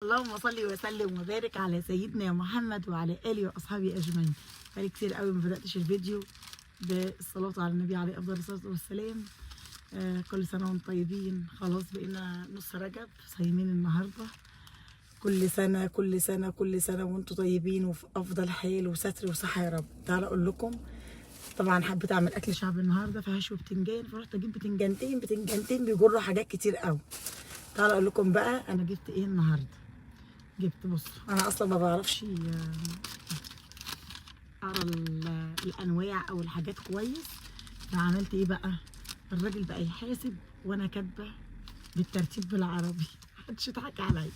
اللهم صل وسلم وبارك على سيدنا محمد وعلى اله واصحابه اجمعين. بقالي كتير قوي ما بداتش الفيديو بالصلاه على النبي عليه افضل الصلاه والسلام. كل سنه وانتم طيبين. خلاص بقينا نص رجب صايمين النهارده. كل سنه كل سنه كل سنه وانتم طيبين وفي افضل حال وستر وصحه يا رب. تعالوا اقول لكم، طبعا حبيت اعمل اكل شعبي النهارده فهشوي بتنجان، فرحت اجيب بتنجانتين بيجروا حاجات كتير قوي. تعالوا اقول لكم بقى انا جبت ايه النهارده. جبت، بصوا انا اصلا ما بعرفش اقرا الانواع او الحاجات كويس، فعملت ايه بقى؟ الراجل بقى يحاسب وانا كاتبه بالترتيب بالعربي. محدش يضحك عليا،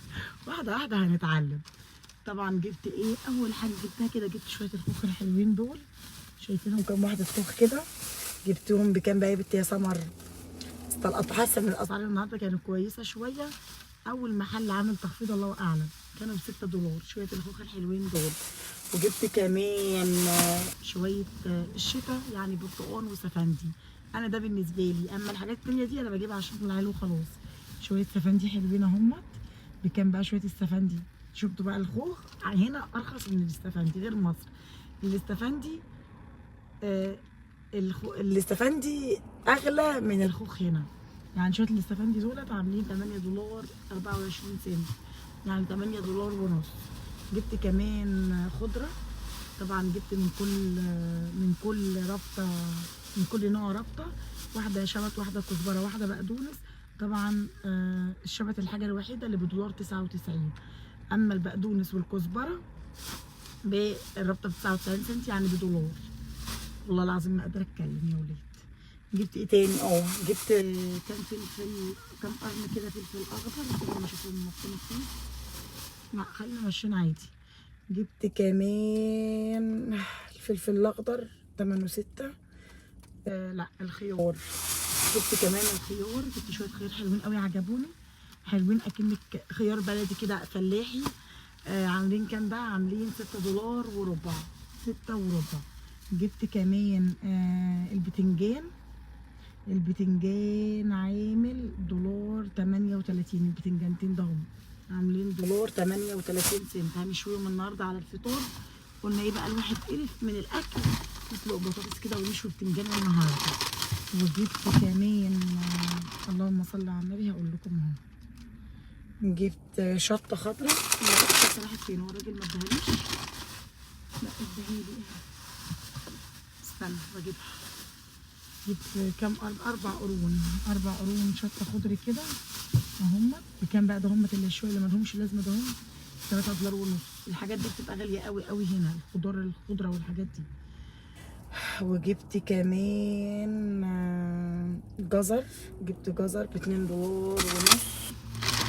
واحده واحده هنتعلم. طبعا جبت ايه؟ اول حاجه جبتها كده، جبت شويه الخوخ الحلوين دول، شايفينهم كام واحده خوخ كده؟ جبتهم بكام بقى يا بنتي يا سمر؟ حاسه ان الاسعار النهارده كانت كويسه شويه. اول محل عامل تخفيض الله اعلم، كانوا ب$6 شويه الخوخ الحلوين دول. وجبت كمان شويه الشتاء يعني برتقان وسفندي. انا ده بالنسبه لي، اما الحاجات التانيه دي انا بجيبها عشان العيال وخلاص. شويه سفندي حلوين اهمت. بكام بقى شويه السفندي؟ شفتوا بقى الخوخ هنا ارخص من الاستفندي غير مصر. الاستفندي الاستفندي اغلى من الخوخ هنا. يعني شويه الاستفندي دولت عاملين $8.24، يعني $8.50. جبت كمان خضره. طبعا جبت من كل ربطه، من كل نوع ربطه، واحده شبت واحده كزبره واحده بقدونس. طبعا الشبت الحاجه الوحيده اللي $1.99، اما البقدونس والكزبره بالربطه ب99 سنتي يعني $1. والله العظيم ما قادره اتكلم يا ولاد. جبت ايه تاني؟ جبت كام فلفل، كام قرن كده فلفل اخضر كده، ما اشوفهم مكتوب فين. لا خلينا ماشيين عادي. جبت كمان الفلفل الاخضر ثمنه 6. لا الخيار، جبت كمان الخيار. جبت شويه خيار حلوين قوي عجبوني، حلوين اكنك خيار بلدي كده فلاحي. عاملين كام بقى؟ عاملين $6.25، 6.25. جبت كمان البتنجان عامل $1.38. البتنجانتين ده هم عاملين $1.38. هنشويهم النهارده على الفطار. قلنا ايه بقى؟ الواحد قرف من الاكل، نسلق بطاطس كده ونشوي بتنجان النهارده. وجبت كمان اللهم صل على النبي، هقول لكم اهو. جبت شطه خضراء. الشطه راحت فين؟ هو الراجل ما اداهاليش؟ لا اداهالي. استنى بجيبها. جبت كام؟ 4 قرون شطه خضري كده اهمت. بكام بقى ده همت؟ اللي شويه اللي مالهمش لازمه ده هم $3.50. الحاجات دي بتبقى غاليه قوي قوي هنا، الخضره والحاجات دي. وجبت كمان جزر. جبت جزر ب$2.50.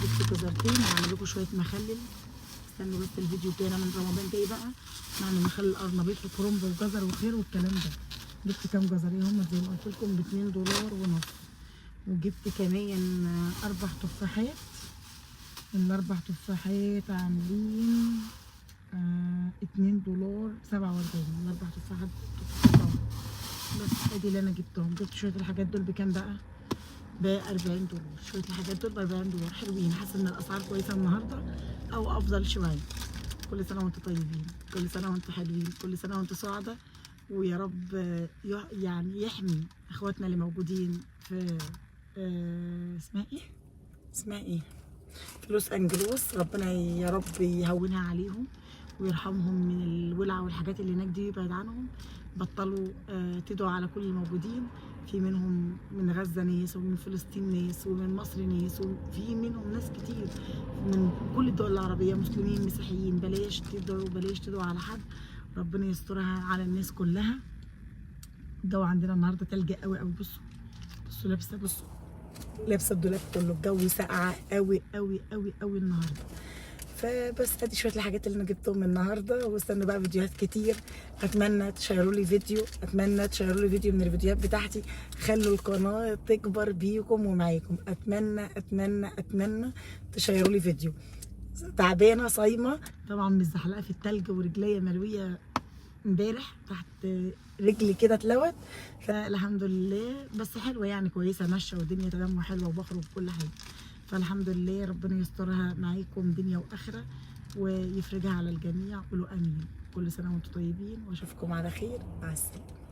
جبت جزرتين. هعمل لكم شويه مخلل، استنوا بس الفيديو بتاعنا من رمضان جاي بقى نعمل مخلل القرنبيط وكرنب وجزر وخير والكلام ده. جبت كام جزريه هم زي ما قلت لكم ب$2.50. وجبت كمان 4 تفاحات. ال4 تفاحات عاملين $2.47. ال4 تفاحات بس ادي اللي انا جبتهم. جبت شويه الحاجات دول بكام بقى؟ ب$40. شويه الحاجات دول ب$40 حلوين. حاسه ان الاسعار كويسه النهارده او افضل شويه. كل سنه وانتم طيبين، كل سنه وانتم حلوين، كل سنه وانتم سعداء. ويا رب يعني يحمي اخواتنا اللي موجودين في اسمها ايه في لوس انجلوس. ربنا يا رب يهونها عليهم ويرحمهم من الولع والحاجات اللي هناك دي، يبعد عنهم. بطلوا تدعوا على كل الموجودين. في منهم من غزه ناس، ومن فلسطين ناس، ومن مصر ناس، وفي منهم ناس كتير من كل الدول العربيه، مسلمين مسيحيين. بلاش تدعوا على حد، ربنا يسترها على الناس كلها. الجو عندنا النهارده تلج قوي قوي. بصوا لابسه الدولاب كله. الجو ساقعه قوي قوي قوي قوي النهارده. فبس ادي شويه الحاجات اللي انا جبتهم النهارده. واستنوا بقى فيديوهات كتير. اتمنى تشيروا لي فيديو من الفيديوهات بتاعتي. خلوا القناه تكبر بيكم ومعاكم. اتمنى تشيروا لي فيديو. تعبانه صايمه طبعا، متزحلقه في التلج ورجليا ملويه امبارح تحت رجلي كده اتلوت. فالحمد لله بس حلوه يعني كويسه، ماشيه والدنيا تمام وحلوه وبخرج وكل حاجه. فالحمد لله ربنا يسترها معاكم دنيا واخره ويفرجها على الجميع. قولوا امين. كل سنه وانتم طيبين واشوفكم على خير. مع السلامه.